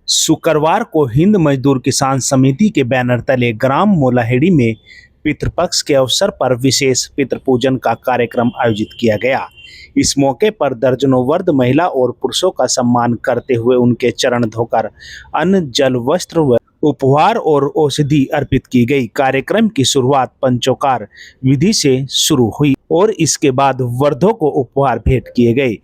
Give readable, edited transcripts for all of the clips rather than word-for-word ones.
शुक्रवार को हिंद मजदूर किसान समिति के बैनर तले ग्राम मोलाहेड़ी में पितृपक्ष के अवसर पर विशेष पितृपूजन का कार्यक्रम आयोजित किया गया। इस मौके पर दर्जनों वर्ग महिला और पुरुषों का सम्मान करते हुए उनके चरण धोकर अन्न, जल, वस्त्र व उपहार और औषधि अर्पित की गई। कार्यक्रम की शुरुआत पंचोकार विधि से शुरू हुई और इसके बाद वृद्धों को उपहार भेंट किए गए।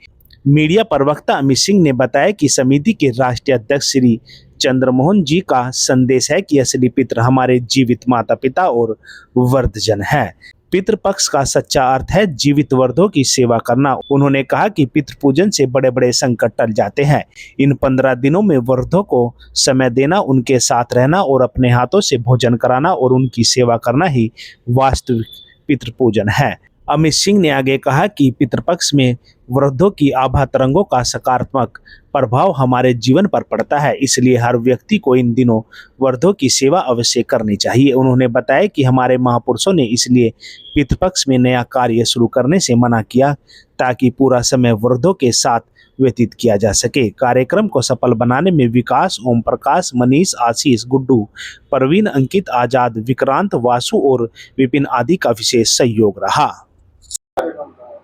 मीडिया प्रवक्ता अमित सिंह ने बताया कि समिति के राष्ट्रीय अध्यक्ष श्री चंद्रमोहन जी का संदेश है कि असली पितृ हमारे जीवित माता पिता और वृद्धजन है। पितृपक्ष का सच्चा अर्थ है जीवित वृद्धों की सेवा करना। उन्होंने कहा कि पितृ पूजन से बड़े बड़े संकट टल जाते हैं। इन 15 दिनों में वृद्धों को समय देना, उनके साथ रहना और अपने हाथों से भोजन कराना और उनकी सेवा करना ही वास्तविक पितृ पूजन है। अमित सिंह ने आगे कहा कि पितृपक्ष में वृद्धों की आभा तरंगों का सकारात्मक प्रभाव हमारे जीवन पर पड़ता है, इसलिए हर व्यक्ति को इन दिनों वृद्धों की सेवा अवश्य करनी चाहिए। उन्होंने बताया कि हमारे महापुरुषों ने इसलिए पितृपक्ष में नया कार्य शुरू करने से मना किया ताकि पूरा समय वृद्धों के साथ व्यतीत किया जा सके। कार्यक्रम को सफल बनाने में विकास, ओम प्रकाश, मनीष, आशीष, गुड्डू, परवीन, अंकित, आजाद, विक्रांत, वासु और विपिन आदि का विशेष सहयोग रहा।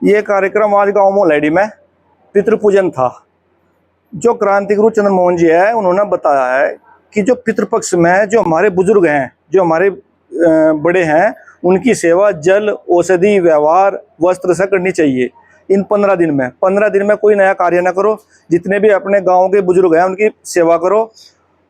ये कार्यक्रम आज गांव मोलाहेड़ी में पितृपूजन था। जो क्रांति गुरु चंद्रमोहन जी है, उन्होंने बताया है कि जो पितृपक्ष में जो हमारे बुजुर्ग हैं, जो हमारे बड़े हैं, उनकी सेवा जल, औषधि, व्यवहार, वस्त्र से करनी चाहिए। इन 15 दिन में 15 दिन में कोई नया कार्य ना करो। जितने भी अपने गांव के बुजुर्ग हैं उनकी सेवा करो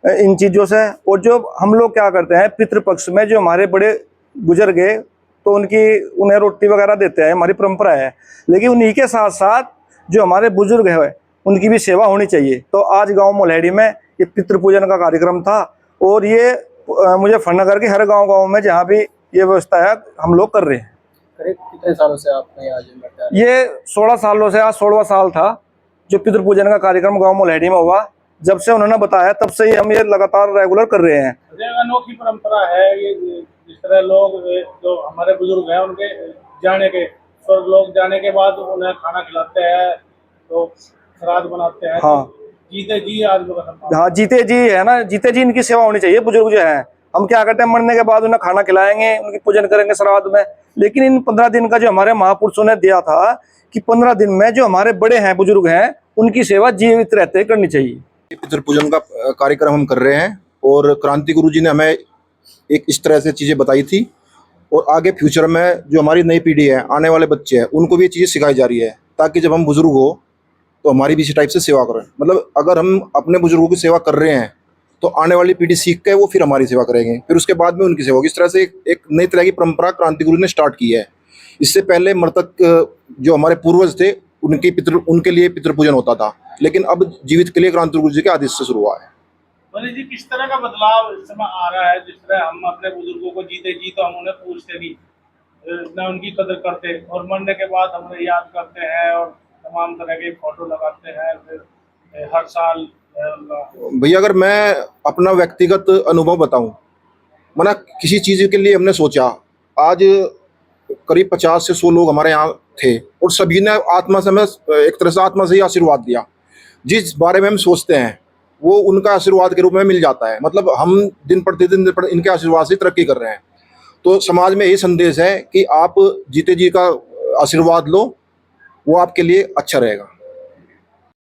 इन चीज़ों से। और जो हम लोग क्या करते हैं, पितृपक्ष में जो हमारे बड़े गुजर गए तो उन्हें रोटी वगैरह देते हैं, हमारी परंपरा है। लेकिन उन्हीं के साथ साथ जो हमारे बुजुर्ग हैं उनकी भी सेवा होनी चाहिए। तो आज गांव मोलाहेड़ी में ये पितृपूजन का कार्यक्रम था और ये मुजफ्फरनगर के हर गांव में जहां भी ये व्यवस्था है हम लोग कर रहे हैं। करीब कितने सालों से आपने आज ये 16 सालों से, आज 16वां साल था जो पितृपूजन का कार्यक्रम गाँव मोलाहेड़ी में हुआ। जब से उन्होंने बताया तब से हम ये लगातार रेगुलर कर रहे हैं। अनोखी परंपरा है ये, जिस तरह लोग जो हमारे बुजुर्ग हैं उनके जाने के स्वर्ग लोग जाने के बाद उन्हें खाना खिलाते हैं, तो श्राद्ध बनाते हैं। हाँ, जीते जी आदमी का सम्मान। हाँ, जीते जी है ना, जीते जी इनकी सेवा होनी चाहिए। बुजुर्ग जो है, हम क्या करते हैं, मरने के बाद उन्हें खाना खिलाएंगे, उनकी पूजन करेंगे श्राद्ध में। लेकिन इन 15 दिन का जो हमारे महापुरुषों ने दिया था कि 15 दिन में जो हमारे बड़े हैं, बुजुर्ग हैं, उनकी सेवा जीवित रहते करनी चाहिए। पितृपूजन का कार्यक्रम हम कर रहे हैं और क्रांति गुरु जी ने हमें एक इस तरह से चीज़ें बताई थी और आगे फ्यूचर में जो हमारी नई पीढ़ी है, आने वाले बच्चे हैं, उनको भी ये चीज़ें सिखाई जा रही है ताकि जब हम बुजुर्ग हो तो हमारी भी इसी टाइप से सेवा करें। मतलब अगर हम अपने बुजुर्गों की सेवा कर रहे हैं तो आने वाली पीढ़ी सीख के वो फिर हमारी सेवा करेंगे, फिर उसके बाद में उनकी सेवा होगी। इस तरह से एक नई तरह की परंपरा क्रांति गुरु ने स्टार्ट की है। इससे पहले मृतक जो हमारे पूर्वज थे उनके लिए पितृपूजन होता था, लेकिन अब जीवित के लिए क्रांति गुरु जी के आदेश से शुरू हुआ है। मनीष जी, किस तरह का बदलाव इस समय आ रहा है? जिस तरह हम अपने बुजुर्गों को जीते जी तो हम उन्हें पूछते नहीं, न उनकी कदर करते, और मरने के बाद हम उन्हें याद करते हैं और तमाम तरह के फोटो लगाते हैं फिर हर साल। भैया अगर मैं अपना व्यक्तिगत अनुभव बताऊं, मना किसी चीज़ के लिए हमने सोचा, आज करीब 50 से 100 लोग हमारे यहाँ थे और सभी ने आत्मा से हमें एक तरह से आत्मा से ही आशीर्वाद दिया। जिस बारे में हम सोचते हैं वो उनका आशीर्वाद के रूप में मिल जाता है। मतलब हम दिन प्रतिदिन इनके आशीर्वाद से तरक्की कर रहे हैं। तो समाज में यही संदेश है कि आप जीते जी का आशीर्वाद लो, वो आपके लिए अच्छा रहेगा।